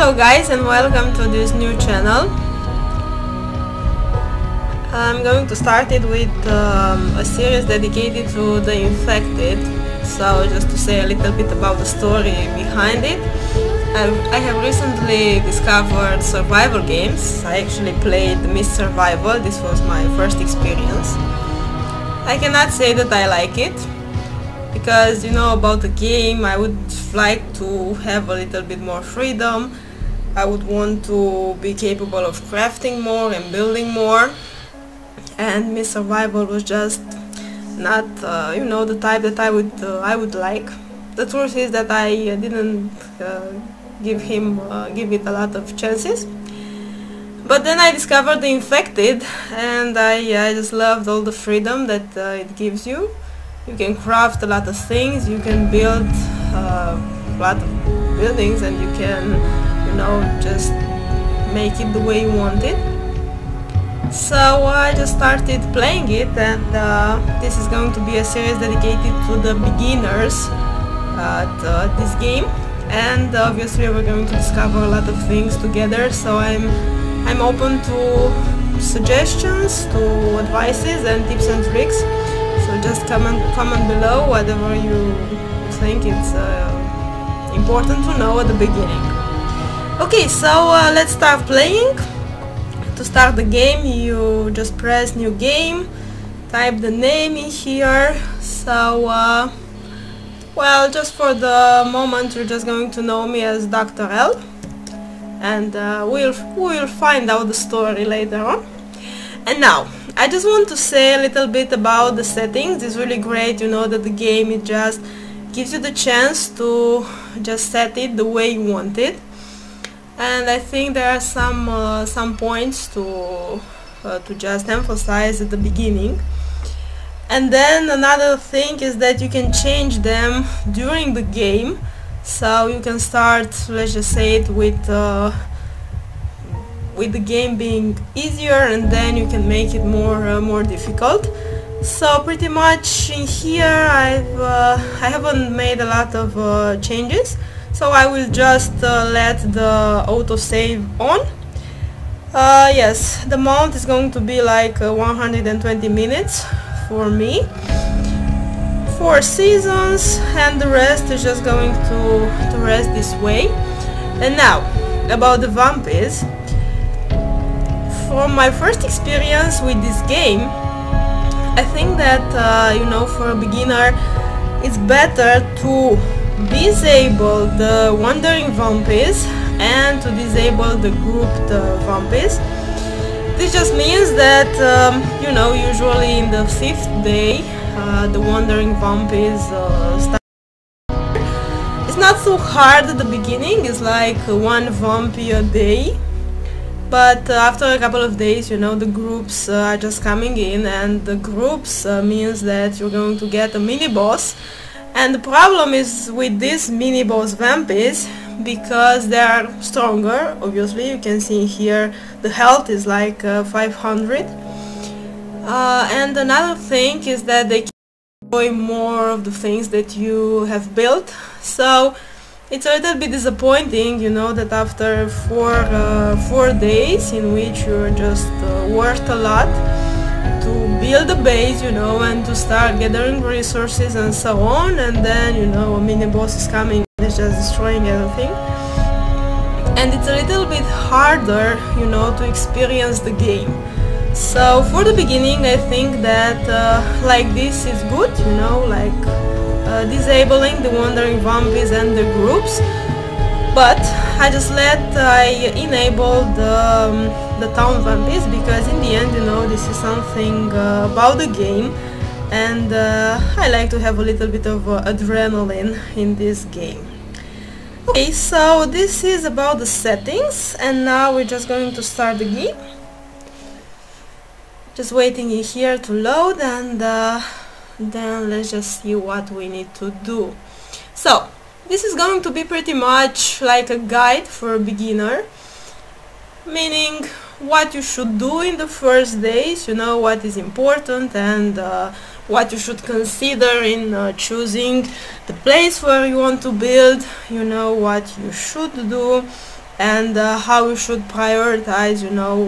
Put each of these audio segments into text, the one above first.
Hello guys and welcome to this new channel. I'm going to start it with a series dedicated to the infected. So just to say a little bit about the story behind it. I have recently discovered survival games. I actually played Miss Survival. This was my first experience. I cannot say that I like it, because about the game I would like to have a little bit more freedom. I would want to be capable of crafting more and building more, and Miss Survival was just not the type that I would like. The truth is that I didn't give it a lot of chances, but then I discovered the infected, and I just loved all the freedom that it gives you. You can craft a lot of things, you can build a lot of buildings, and you can, just make it the way you want it. So I just started playing it, and this is going to be a series dedicated to the beginners at this game. And obviously we're going to discover a lot of things together, so I'm open to suggestions, to advices and tips and tricks. So just comment below whatever you think it's important to know at the beginning. Okay, so let's start playing. To start the game, you just press new game, type the name in here. So well, just for the moment you're just going to know me as Dr. L, and we'll find out the story later on. And now I just want to say a little bit about the settings. It's really great, that the game, it just gives you the chance to just set it the way you want it. And I think there are some points to just emphasize at the beginning. And then another thing is that you can change them during the game. So you can start, let's just say it, with the game being easier, and then you can make it more difficult. So pretty much in here I haven't made a lot of changes, so I will just let the autosave on. Yes, the amount is going to be like 120 minutes for me, 4 seasons, and the rest is just going to rest this way. And now about the vampires. From my first experience with this game, I think that for a beginner it's better to disable the wandering vampires and to disable the grouped vampires. This just means that usually in the 5th day the wandering vampires start. It's not so hard at the beginning, it's like 1 vampire a day. But after a couple of days, the groups are just coming in, and the groups means that you're going to get a mini-boss. And the problem is with these mini-boss vampires, because they are stronger. Obviously, you can see here the health is like 500. And another thing is that they can destroy more of the things that you have built. So it's a little bit disappointing, that after 4 days in which you're just worked a lot to build a base, and to start gathering resources and so on, and then, a mini-boss is coming and is just destroying everything. And it's a little bit harder, to experience the game. So for the beginning, I think that like this is good, disabling the wandering vampires and the groups, but I enable the town vampires, because in the end, this is something about the game, and I like to have a little bit of adrenaline in this game. Okay, so this is about the settings, and now we're just going to start the game. Just waiting in here to load, and then let's just see what we need to do. So this is going to be pretty much like a guide for a beginner, meaning what you should do in the first days, what is important, and what you should consider in choosing the place where you want to build, what you should do, and how you should prioritize, you know,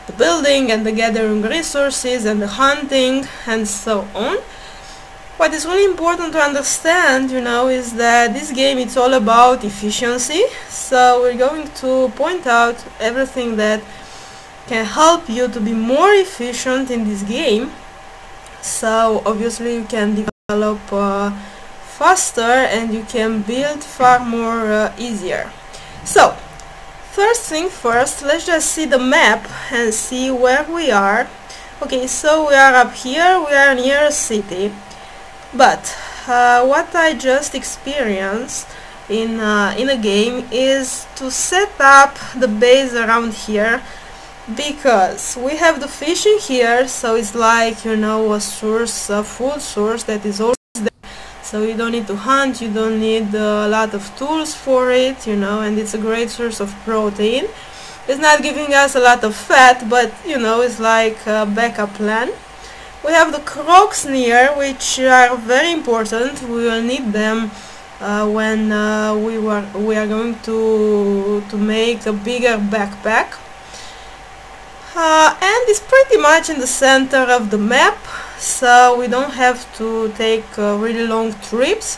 the building and the gathering resources and the hunting and so on. What is really important to understand, you know, is that this game, it's all about efficiency. So we're going to point out everything that can help you to be more efficient in this game. So obviously you can develop faster and you can build far more easier. So first thing first, let's just see the map and see where we are. Okay, so we are up here, we are near a city. But what I just experienced in a game is to set up the base around here, because we have the fishing here, so it's like, you know, a source, a food source that is always there. So you don't need to hunt, you don't need a lot of tools for it, you know, and it's a great source of protein. It's not giving us a lot of fat, but you know, it's like a backup plan. We have the crocs near, which are very important. We will need them when we are going to make a bigger backpack. And it's pretty much in the center of the map, so we don't have to take really long trips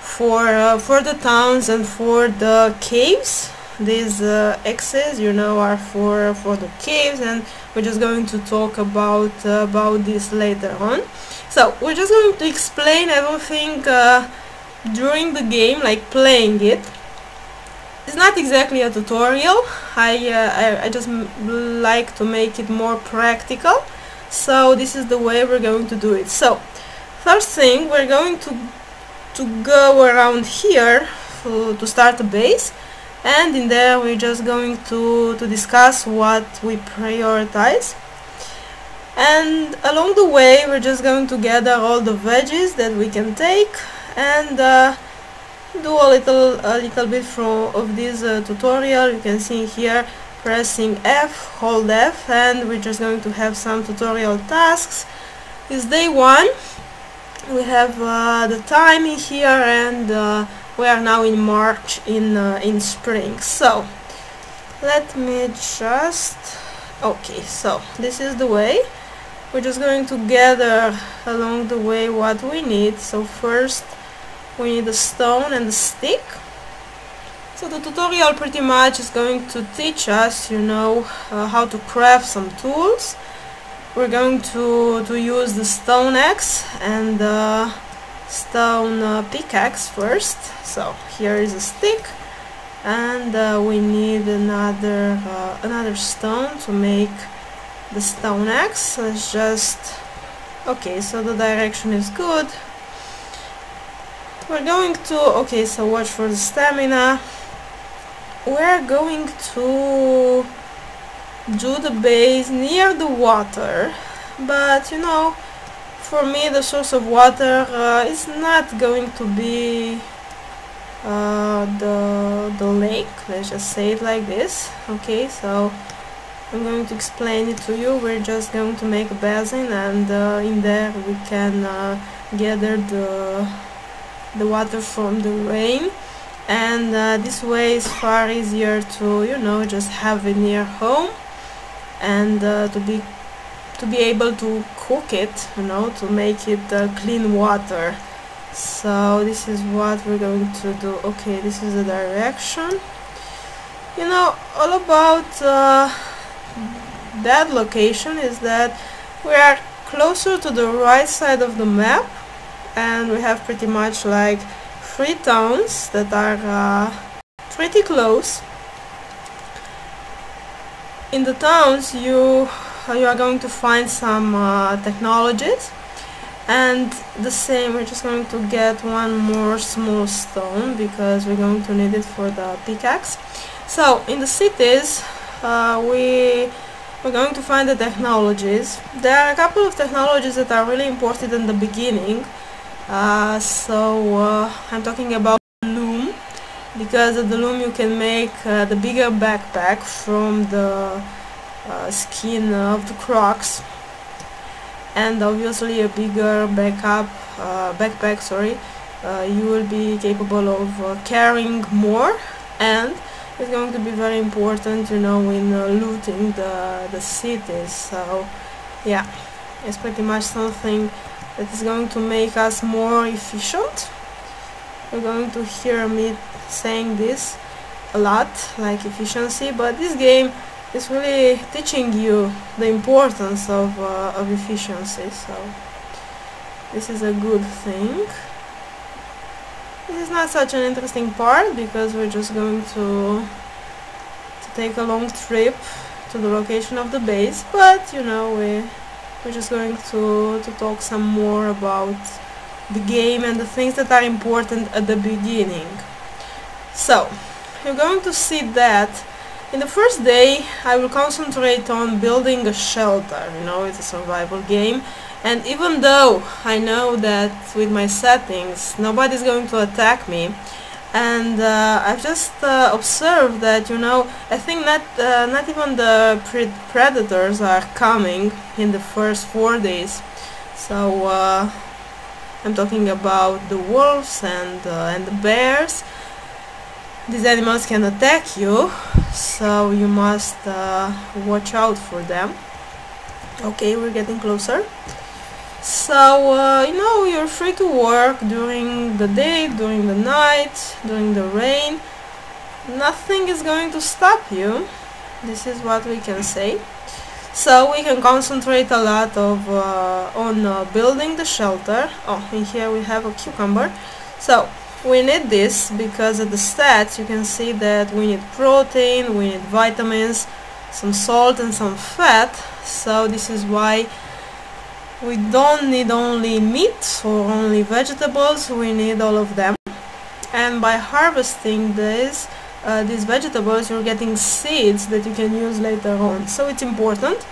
for the towns and for the caves. These X's, you know, are for the caves, and we're just going to talk about this later on. So we're just going to explain everything during the game, like playing it. It's not exactly a tutorial. I just like to make it more practical. So this is the way we're going to do it. So first thing, we're going to go around here to start a base. And in there we're just going to discuss what we prioritize, and along the way we're just going to gather all the veggies that we can take and do a little bit of this tutorial. You can see here, pressing F, hold F, and we're just going to have some tutorial tasks. It's day 1. We have the time in here, and we are now in March, in spring. So let me just, okay, so this is the way. We're just going to gather along the way what we need. So first we need a stone and a stick. So the tutorial pretty much is going to teach us, you know, how to craft some tools. We're going to use the stone axe and the stone pickaxe first. So here is a stick, and we need another stone to make the stone axe. Let's just, okay, so the direction is good. We're going to, okay, so watch for the stamina. We're going to do the base near the water, but you know, for me the source of water is not going to be the lake. Let's just say it like this. Okay, so I'm going to explain it to you. We're just going to make a basin, and in there we can gather the water from the rain, and this way is far easier to, you know, just have it near home, and to be able to cook it, you know, to make it clean water. So this is what we're going to do. Okay, this is the direction. You know, all about that location is that we are closer to the right side of the map, and we have pretty much like 3 towns that are pretty close. In the towns you are going to find some technologies, and the same, we're just going to get one more small stone because we're going to need it for the pickaxe. So in the cities we're going to find the technologies. There are a couple of technologies that are really important in the beginning. I'm talking about loom, because of the loom you can make the bigger backpack from the skin of the crocs, and obviously a bigger backpack, you will be capable of carrying more, and is going to be very important, you know, in looting the cities. So yeah, it's pretty much something that is going to make us more efficient. You're going to hear me saying this a lot, like efficiency, but this game is really teaching you the importance of efficiency, so this is a good thing. This is not such an interesting part because we're just going to take a long trip to the location of the base, but you know, we're just going to talk some more about the game and the things that are important at the beginning. So you're going to see that in the first day I will concentrate on building a shelter. You know, it's a survival game, and even though I know that with my settings nobody's going to attack me, and I've just observed that, you know, I think not even the predators are coming in the first 4 days. So I'm talking about the wolves and the bears. These animals can attack you, so you must watch out for them. Okay, we're getting closer. So you know, you're free to work during the day, during the night, during the rain. Nothing is going to stop you. This is what we can say. So we can concentrate a lot on building the shelter. Oh, in here we have a cucumber. So we need this because at the stats you can see that we need protein, we need vitamins, some salt and some fat. So this is why we don't need only meat or only vegetables, we need all of them. And by harvesting these vegetables, you're getting seeds that you can use later on. So it's important,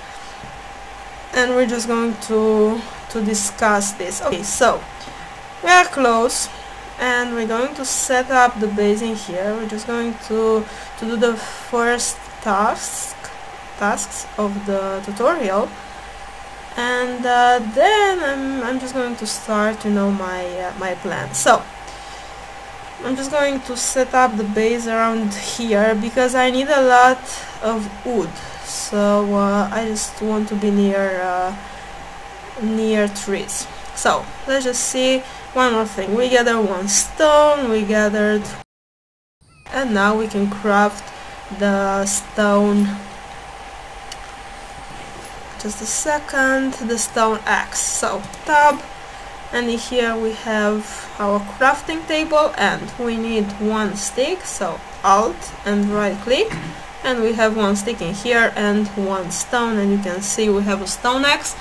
and we're just going to discuss this. Okay, so we are close, and we're going to set up the base in here. We're just going to do the first tasks of the tutorial. And then I'm just going to start, you know, my plan. So I'm just going to set up the base around here because I need a lot of wood. So I just want to be near trees. So let's just see one more thing. We gathered one stone, we gathered, and now we can craft the stone. Just a second, the stone axe. So tab, and in here we have our crafting table, and we need one stick, so alt and right click, and we have one stick in here and one stone, and you can see we have a stone axe.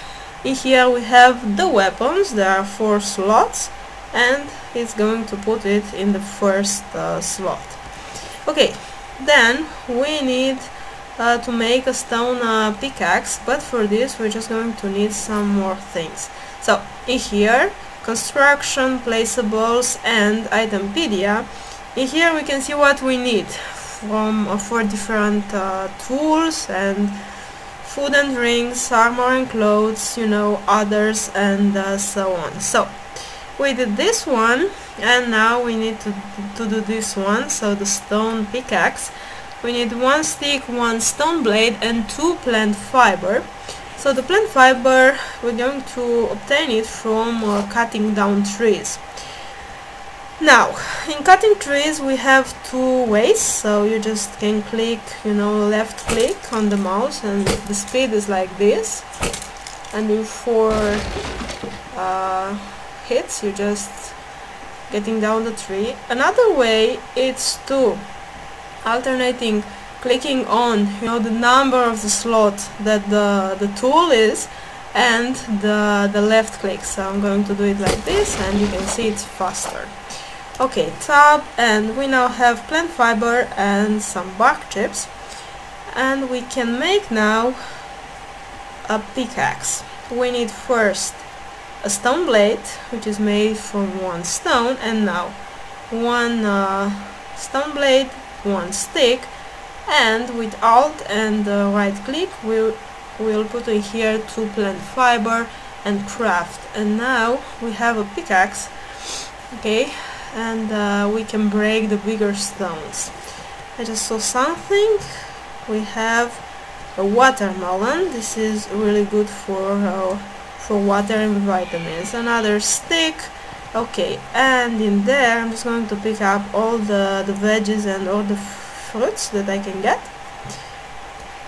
In here we have the weapons. There are 4 slots, and it's going to put it in the first slot. Okay, then we need to make a stone pickaxe, but for this we're just going to need some more things. So in here, construction, placeables, and itempedia. In here we can see what we need from 4 different tools and food and drinks, armor and clothes, you know, others, and so on. So we did this one, and now we need to do this one. So the stone pickaxe, we need 1 stick, 1 stone blade, and 2 plant fiber. So the plant fiber, we're going to obtain it from cutting down trees. Now, in cutting trees we have 2 ways. So you just can click, you know, left click on the mouse, and the speed is like this, and in 4 hits you're just getting down the tree. Another way is to alternating clicking on, you know, the number of the slot that the tool is, and the left click. So I'm going to do it like this, and you can see it's faster. Okay, tab, and we now have plant fiber and some bark chips, and we can make now a pickaxe. We need first a stone blade, which is made from 1 stone, and now 1 stone blade, 1 stick, and with alt and right click we'll put in here 2 plant fiber and craft, and now we have a pickaxe. Okay, and we can break the bigger stones. I just saw something. We have a watermelon. This is really good for water and vitamins. Another stick. Okay, and in there I'm just going to pick up all the veggies and all the fruits that I can get,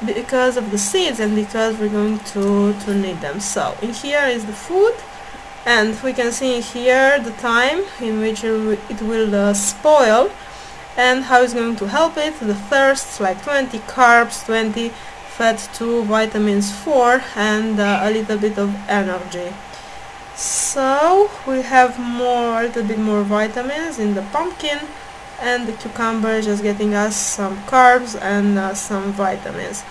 because of the seeds and because we're going to need them. So in here is the food, and we can see here the time in which it will spoil and how it's going to help it. The thirst, like 20 carbs, 20 fat, 2 vitamins, 4, and a little bit of energy. So we have a little bit more vitamins in the pumpkin, and the cucumber is just getting us some carbs and some vitamins.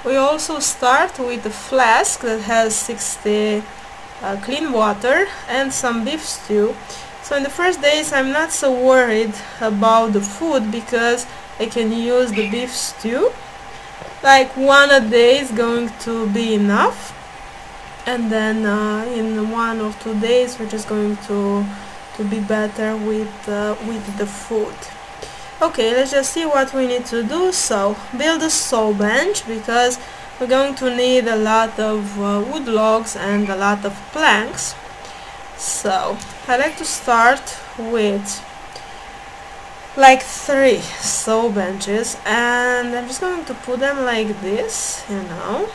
We also start with a flask that has 60 clean water and some beef stew. So in the first days I'm not so worried about the food because I can use the beef stew. Like 1 a day is going to be enough, and then in 1 or 2 days we're just going to be better with the food. Okay, let's just see what we need to do. So build a saw bench, because we're going to need a lot of wood logs and a lot of planks. So I like to start with like 3 saw benches, and I'm just going to put them like this, you know,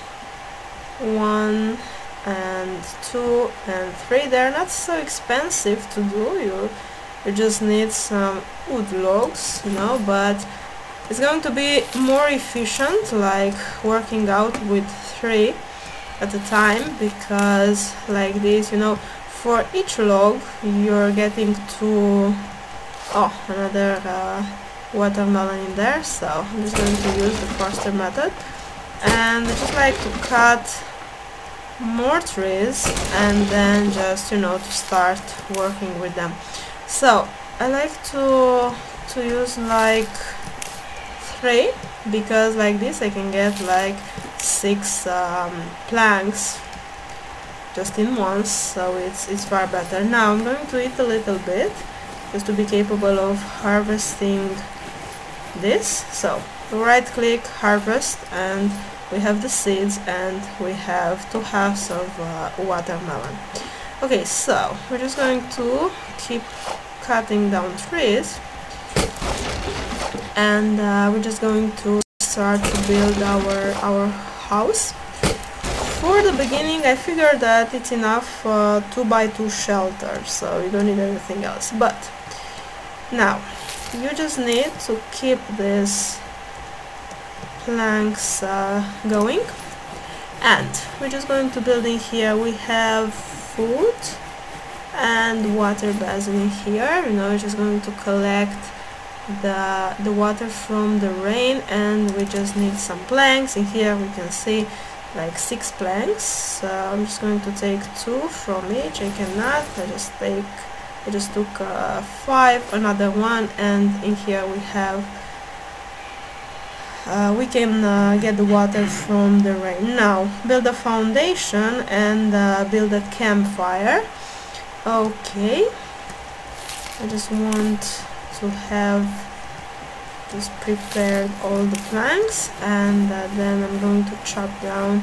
1 and 2 and 3. They're not so expensive to do. You just need some wood logs, you know, but it's going to be more efficient, like working out with 3 at a time, because like this, you know, for each log you're getting 2. Oh, another watermelon in there. So I'm just going to use the faster method, and I just like to cut more trees and then just, you know, to start working with them. So I like to use like 3, because like this I can get like 6 planks just in once, so it's far better. Now I'm going to eat a little bit just to be capable of harvesting this. So right click, harvest, and we have the seeds, and we have 2 halves of watermelon. Okay, so we're just going to keep cutting down trees, and we're just going to start to build our house. For the beginning I figured that it's enough 2x2 shelter, so you don't need anything else. But now you just need to keep these planks going, and we're just going to build in here. We have food and water basin in here. You know, we're just going to collect the water from the rain, and we just need some planks. In here we can see like 6 planks. So I'm just going to take 2 from each. I cannot. I just took 5, another 1, and in here we have we can get the water from the rain. Now build a foundation and build a campfire. Okay, I just want to have just prepared all the planks, and then I'm going to chop down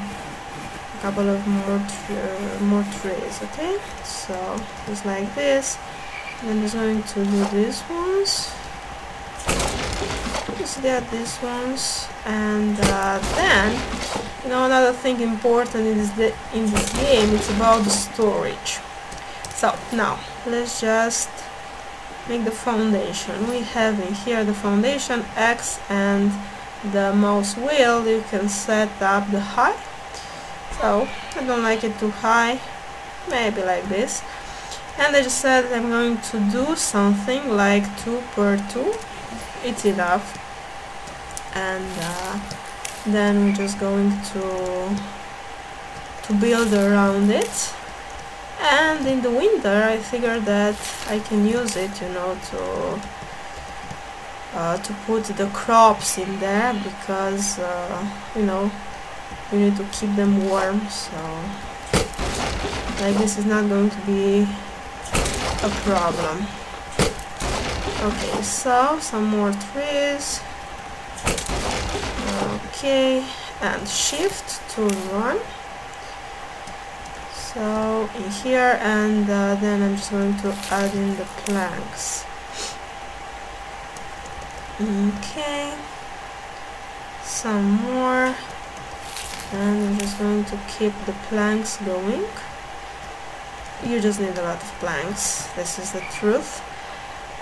a couple of more trees. Okay, so just like this. I'm just going to do these ones. Just get these ones, and then, you know, another thing important is that in this game it's about the storage. So now let's just make the foundation. We have in here the foundation, X, and the mouse wheel. You can set up the height. So I don't like it too high, maybe like this. And I just said I'm going to do something like 2 per 2. It's enough. And then we're just going to build around it. And in the winter I figured that I can use it, you know, to put the crops in there, because you know, you need to keep them warm. So like this is not going to be a problem. Okay, so some more trees. Okay, and shift to run. So in here, and then I'm just going to add in the planks. Okay, some more, and I'm just going to keep the planks going. You just need a lot of planks, this is the truth.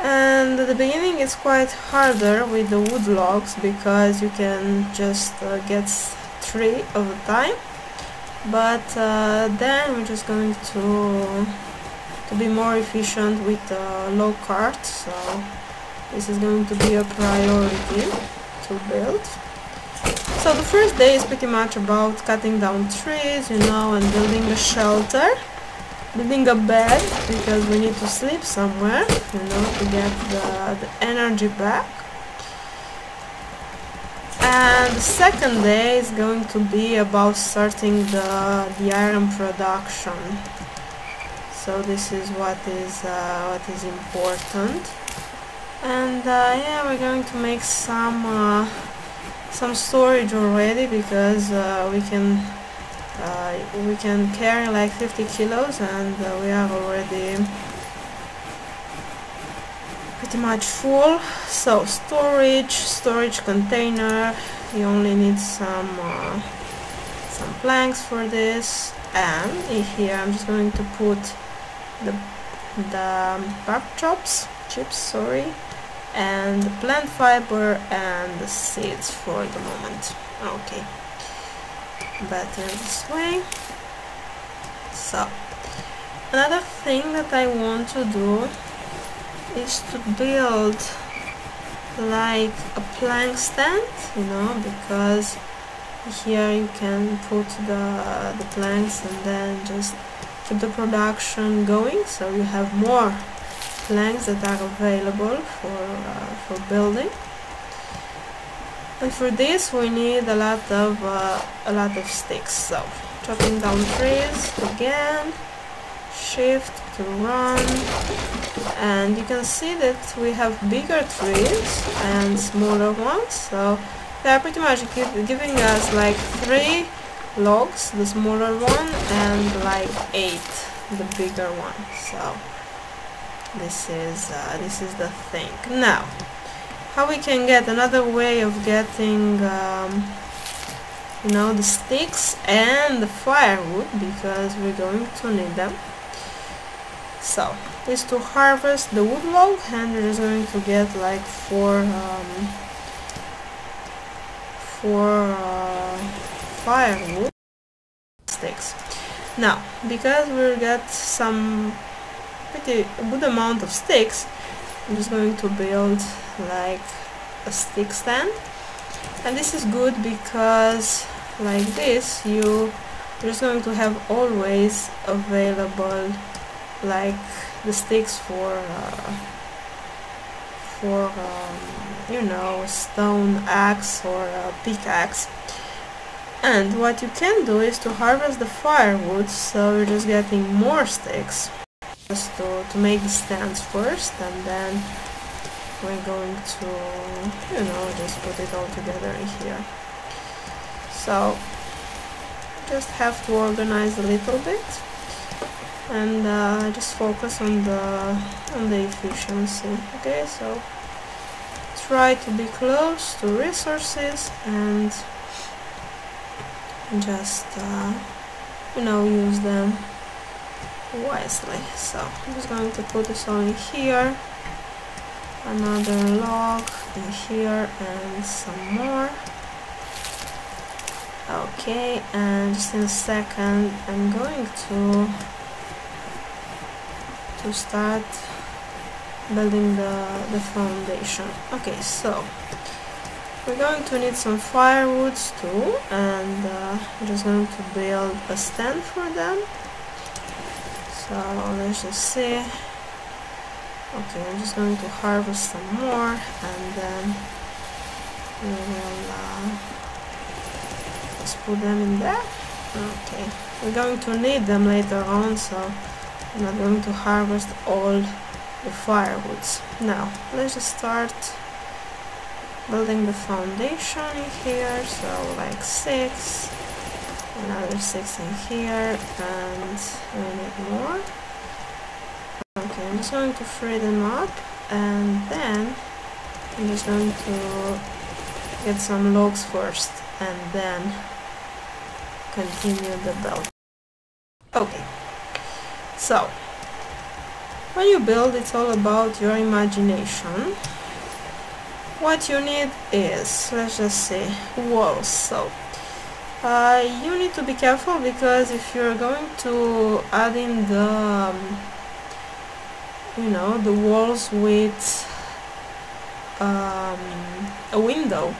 And at the beginning it's quite harder with the wood logs because you can just get 3 at a time, but then we're just going to be more efficient with the log cart, so this is going to be a priority to build. So the first day is pretty much about cutting down trees, you know, and building a shelter, building a bed, because we need to sleep somewhere, you know, to get the energy back. And the second day is going to be about starting the iron production. So this is what is important. And yeah, we're going to make some storage already, because we can carry like 50 kilos, and we are already pretty much full. So storage container, you only need some planks for this, and in here I'm just going to put the bark chips, sorry, and the plant fiber and the seeds for the moment. Okay, better this way. So another thing that I want to do is to build like a plank stand, you know, because here you can put the planks and then just keep the production going, so you have more planks that are available for building. And for this we need a lot of sticks. So chopping down trees again, shift to run, and you can see that we have bigger trees and smaller ones, so they are pretty much giving us like 3 logs, the smaller one, and like 8, the bigger one. So this is the thing. Now, how we can get another way of getting you know, the sticks and the firewood, because we're going to need them. So is to harvest the wood log, and we're just going to get like 4 firewood sticks. Now, because we got some pretty good amount of sticks, I'm just going to build like a stick stand, and this is good because like this you're just going to have always available like the sticks for you know, stone axe or pickaxe. And what you can do is to harvest the firewood, so you're just getting more sticks, just to make the stands first, and then we're going to, you know, just put it all together in here. So just have to organize a little bit, and just focus on the efficiency. Okay, so try to be close to resources and just you know, use them wisely. So I'm just going to put this all in here, another log in here, and some more. Okay, and just in a second I'm going to start building the foundation. Okay, so we're going to need some firewoods too, and I'm just going to build a stand for them. So let's just see. Okay, I'm just going to harvest some more, and then we will just put them in there. Okay, we're going to need them later on, so I'm not going to harvest all the firewoods. Now let's just start building the foundation in here, so like 6, another 6 in here, and we need more. Okay, I'm just going to free them up, and then I'm just going to get some logs first, and then continue the build. Okay, so when you build, it's all about your imagination. What you need is, let's just say, walls. So you need to be careful, because if you're going to add in the the walls with a window,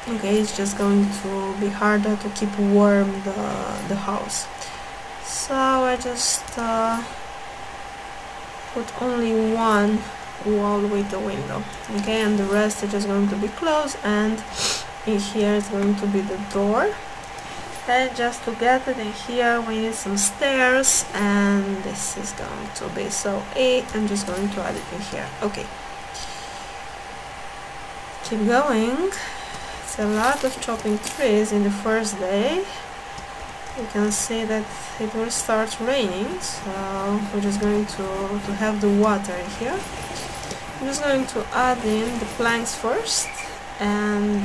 okay, it's just going to be harder to keep warm the house. So I just put only one wall with the window, okay, and the rest is just going to be closed, and in here is going to be the door. And just to get it in here, we need some stairs, and this is going to be, so I'm just going to add it in here. Okay, keep going. It's a lot of chopping trees in the first day. You can see that it will start raining, so we're just going to have the water in here. I'm just going to add in the planks first, and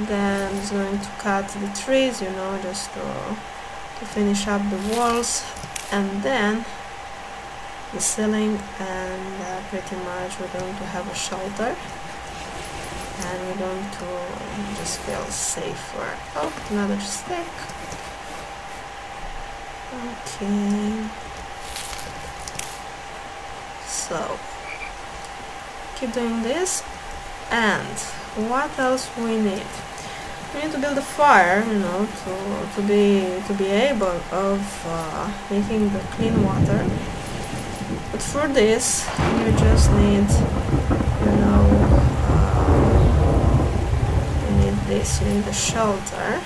then I'm just going to cut the trees, just to finish up the walls, and then the ceiling, and pretty much we're going to have a shelter, and we're going to just feel safer. Oh, another stick. Okay, so keep doing this. And what else we need? We need to build a fire, to be able of making the clean water. But for this, you just need, you need this. You need the shelter.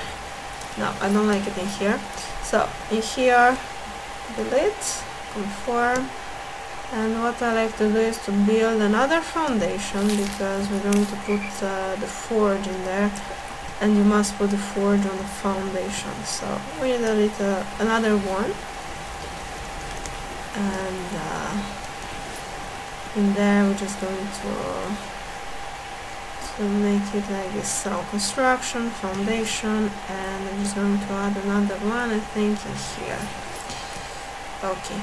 No, I don't like it in here. So in here, delete, confirm. And what I like to do is to build another foundation, because we're going to put the forge in there, and you must put the forge on the foundation. So we need another one, and in there we're just going to make it like this. So construction, foundation, and I'm just going to add another one, I think, in here. Okay.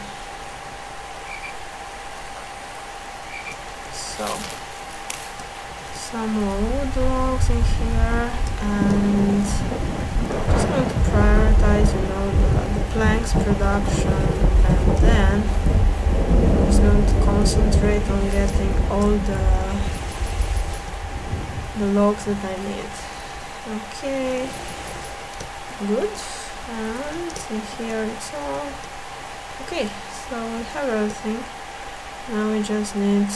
So, some more wood logs in here, and just going to prioritize, the planks production, and then I'm just going to concentrate on getting all the logs that I need. Okay, good, and in here it's all okay. So we have everything. Now we just need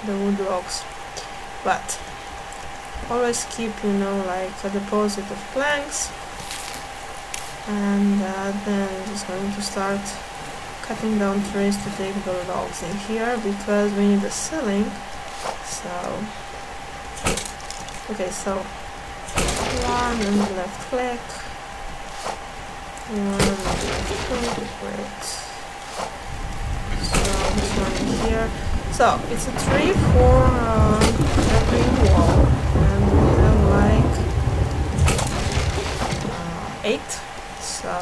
the wood logs, but always keep like a deposit of planks, and then I'm just going to start cutting down trees to take the logs in here, because we need a ceiling. So okay, so one and left click, one and left click, great. So this one in here. So it's a tree for every wall, and we have like 8. So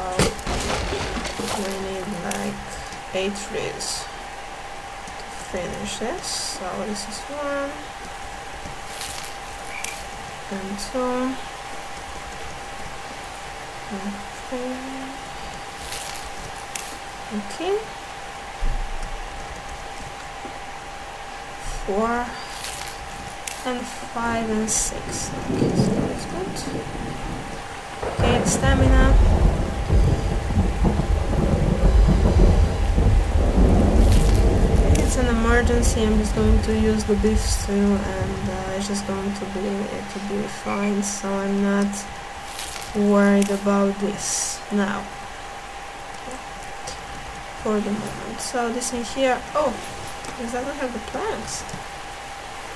we need like 8 trees to finish this. So this is 1 and 2 and 3. Okay. 4 and 5 and 6. Okay, so that's good. Okay, the stamina. It's an emergency. I'm just going to use the beef stew, and it's just going to be fine. So I'm not worried about this now, for the moment. So this in here. Oh, Because I don't have the planks.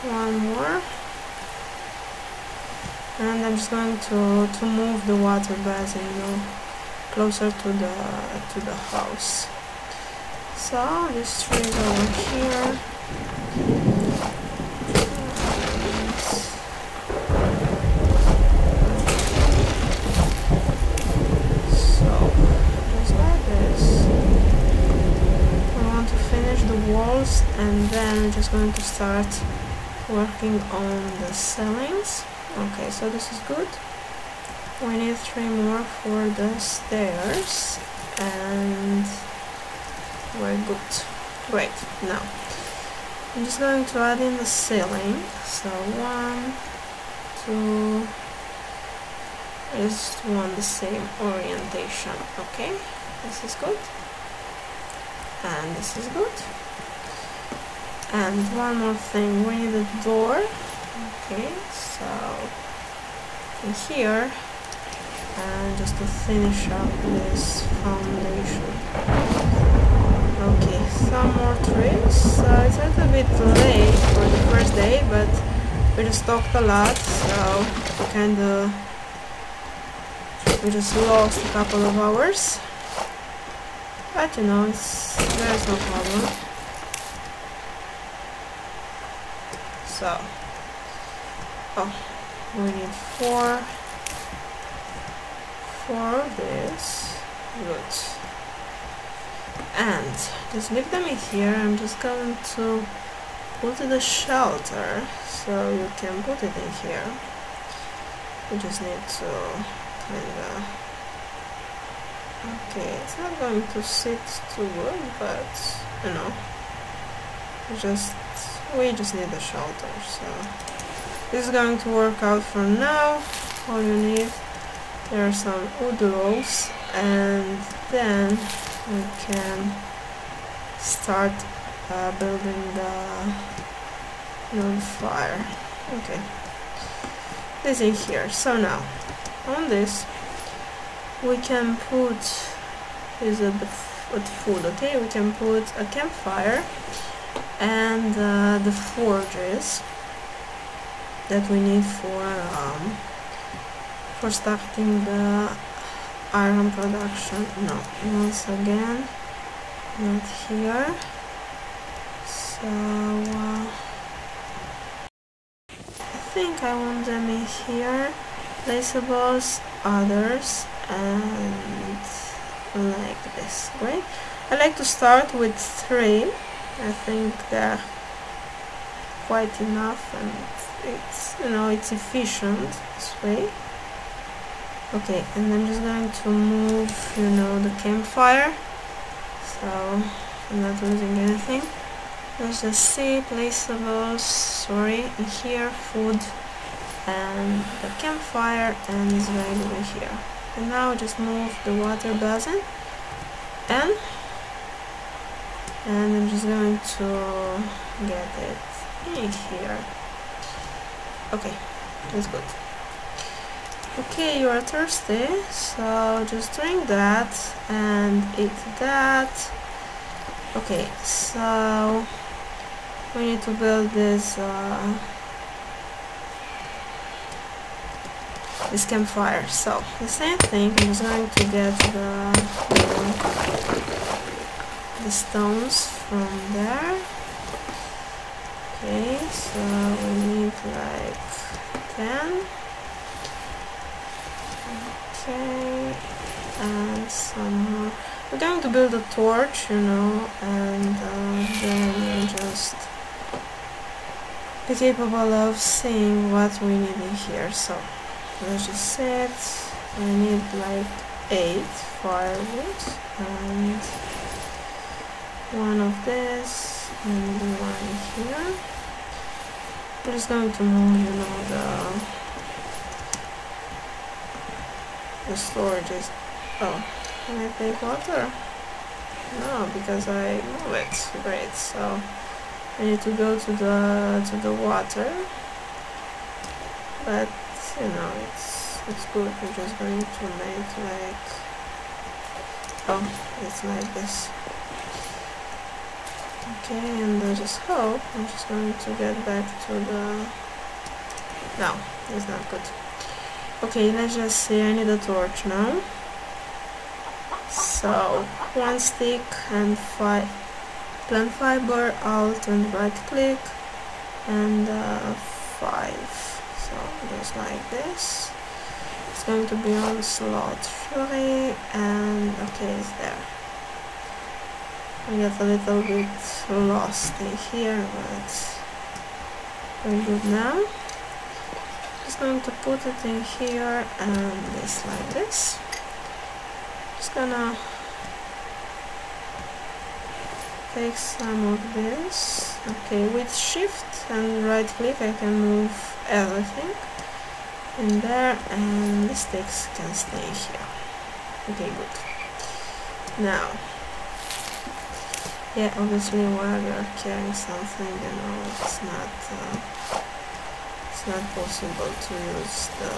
One more. And I'm just going to move the water basin, you know, closer to the house. So this tree is over here. So just like this. I want to finish the walls, and then I'm just going to start working on the ceilings. Okay, so this is good. We need 3 more for the stairs, and we're good. Great. Now I'm just going to add in the ceiling. So 1, 2. I just want the same orientation. Okay, this is good, and this is good. And one more thing, we need a door. Okay, so in here, and just to finish up this foundation. Okay, some more trees. So it's a little bit late for the first day, but we just talked a lot, so we just lost a couple of hours. But you know, there's no problem. So, we need 4 of this. Good. And just leave them in here. I'm just going to put the shelter, so you can put it in here. You just need to kinda. Okay, it's not going to sit too good, but you know, we just need a shelter. So this is going to work out for now. All you need, there are some wood rolls, and then we can start building the fire. Okay, this in here. So now on this we can put the food. Okay, we can put a campfire and the forges that we need for starting the iron production. No, once again, not here. So I think I want them in here. Placeables, others, and like this. Great. I like to start with 3. I think they're quite enough, and it's, you know, it's efficient this way. Okay, and I'm just going to move, you know, the campfire, so I'm not losing anything. Let's just see, placeables, sorry, in here, food, and the campfire, and it's going to be here. And now just move the water basin, and I'm just going to get it in here. Okay, that's good. Okay, you are thirsty, so just drink that and eat that. Okay, so we need to build this campfire. So the same thing, I'm just going to get the stones from there. Okay, so we need like 10. Okay, and some more. We're going to build a torch, you know, and then just be capable of seeing what we need in here. So let's just set. I need like 8 firewood, and 1 of this, and 1 here. We're just going to move, you know, the storages. Oh, can I take water? No, because I move it. Great. So I need to go to the water, but you know, it's good. We're just going to make like, oh, it's like this. Okay, and I just hope I'm just going to get back to the... No, it's not good. Okay, let's just see, I need a torch now. So, one stick and plant fiber, alt and right click, and 5. So, just like this. It's going to be on slot 3, and okay, it's there. I get a little bit lost in here, but very good now. Just going to put it in here and this like this. Just gonna take some of this. Okay, with shift and right click I can move everything in there, and the sticks can stay here. Okay, good. Now, yeah, obviously while you're carrying something, you know, it's not possible to use the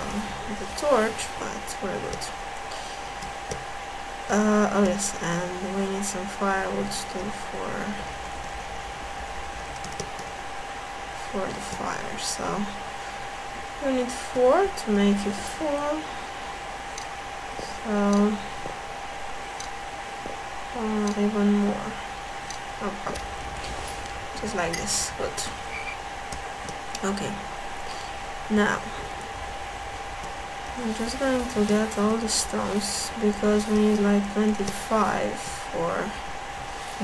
torch, but we're good. Oh yes, and we need some firewood too for the fire. So we need 4 to make it full. So even more. Okay, just like this. Good. Okay. Now I'm just going to get all the stones because we need like 25 for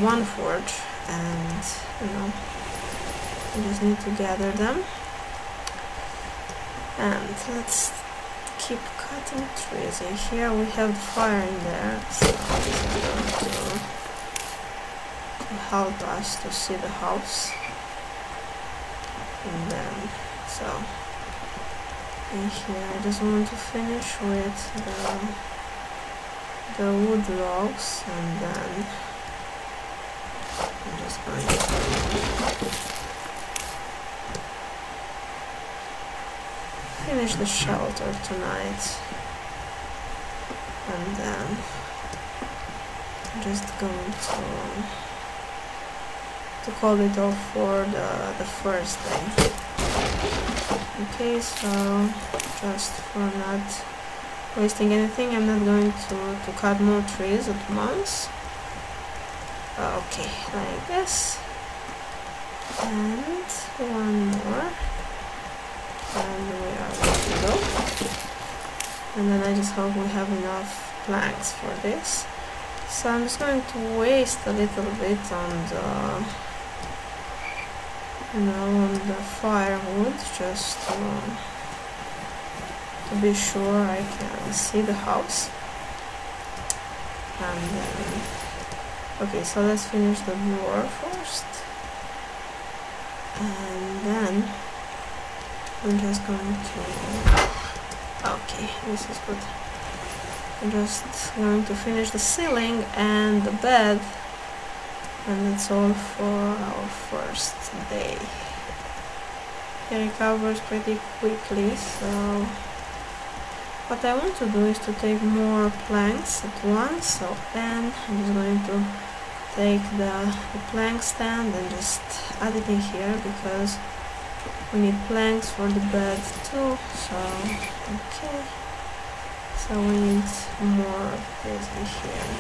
one forge, and you know, we just need to gather them. And let's keep cutting trees. In here we have the fire in there, so this is going to help us to see the house. And then, so in here I just want to finish with the wood logs, and then I'm just going to finish the shelter tonight, and then I'm just going to call it off for the first day. Okay, so just for not wasting anything, I'm not going to cut more trees at once. Okay, like this, and one more, and we are good to go. And then I just hope we have enough planks for this. So I'm just going to waste a little bit on the, you know, on the firewood, just to be sure I can see the house. And then, okay, so let's finish the door first, and then I'm just going to, okay, this is good. I'm just going to finish the ceiling and the bed, and that's all for our first day. It recovers pretty quickly, so what I want to do is to take more planks at once. So then I'm just going to take the plank stand and just add it in here, because we need planks for the bed too. So okay, so we need more of this in here.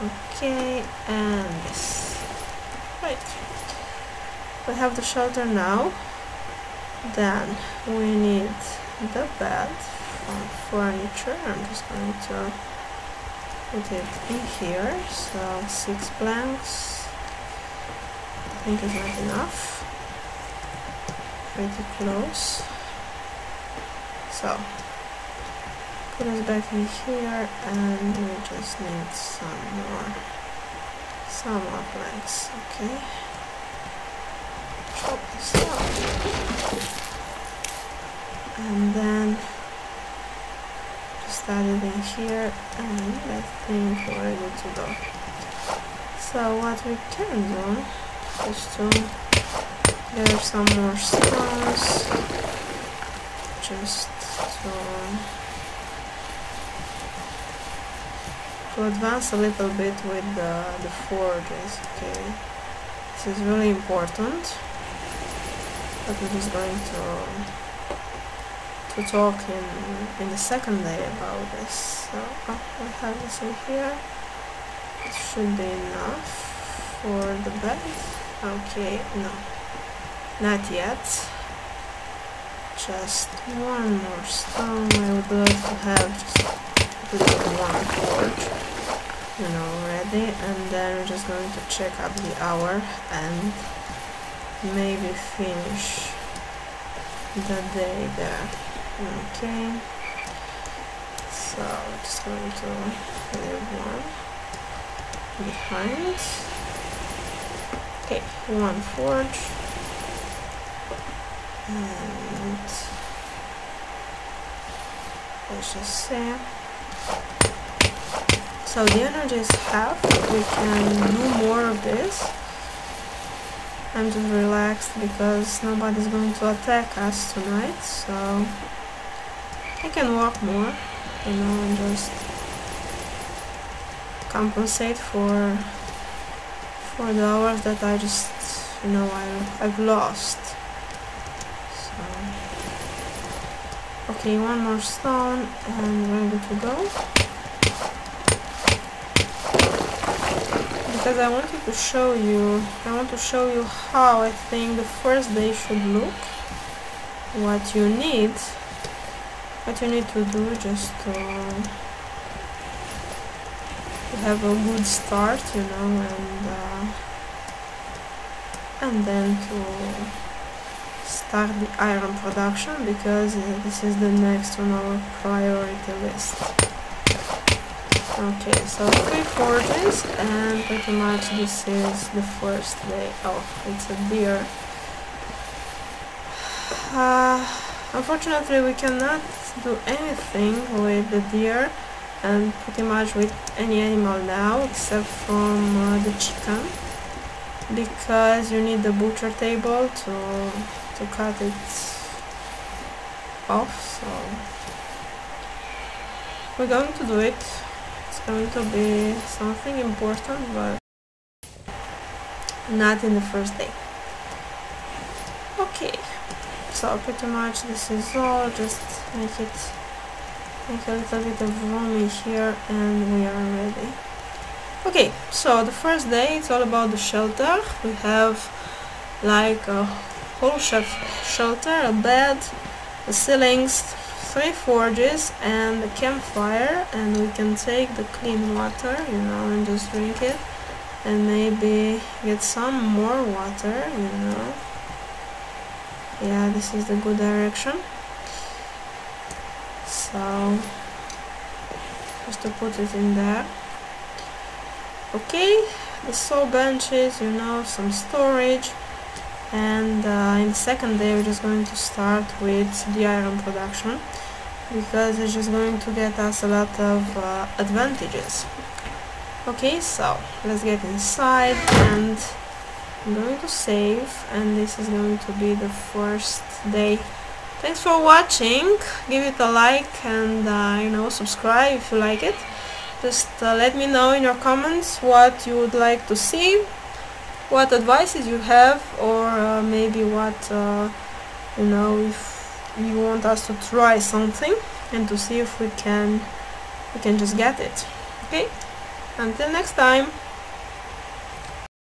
Okay, and this. Right, we have the shelter now. Then we need the bed from furniture. I'm just going to put it in here. So 6 planks, I think is not enough. Pretty close. So put it back in here, and we just need some more planks. Okay, chop this out, and then just add it in here, and I think we're good to go. So what we can do is to gather some more stones, just to advance a little bit with the forges. Okay, This is really important, but we're just going to talk in the second day about this. So we have this in here. It should be enough for the bed. Okay, no, not yet. Just one more stone. I would love to have just one forge, you know, ready, and then we're just going to check up the hour and maybe finish the day there. Okay, so just going to leave one behind. Okay, one forge, and let's just say, so the energy is half. We can do more of this. I'm just relaxed because nobody's going to attack us tonight, so I can walk more, you know, and just compensate for the hours that I just, you know, I've lost. So, okay, one more stone and we're good to go. Because I want to show you how I think the first day should look. What you need to do just to have a good start, you know, and then to start the iron production, because this is the next on our priority list. Okay, so 3 forges, and pretty much this is the first day. Oh, it's a deer. Unfortunately, we cannot do anything with the deer and pretty much with any animal now, except from the chicken, because you need the butcher table to cut it off. So we're going to do it. It's going to be something important, but not in the first day. Okay, so pretty much this is all. Just make a little bit of room in here and we are ready. Okay, so the first day it's all about the shelter. We have like a whole shelter, a bed, the ceilings, 3 forges and a campfire, and we can take the clean water, you know, and just drink it, and maybe get some more water, you know. Yeah, this is the good direction. So just to put it in there. Okay, the saw benches, you know, some storage, and in the second day we're just going to start with the iron production, because it's just going to get us a lot of advantages. Okay, so let's get inside, and I'm going to save, and this is going to be the first day. Thanks for watching. Give it a like and you know, subscribe if you like it. Just let me know in your comments what you would like to see, what advices you have, or maybe what you know, if you want us to try something and to see if we can just get it. Okay, until next time.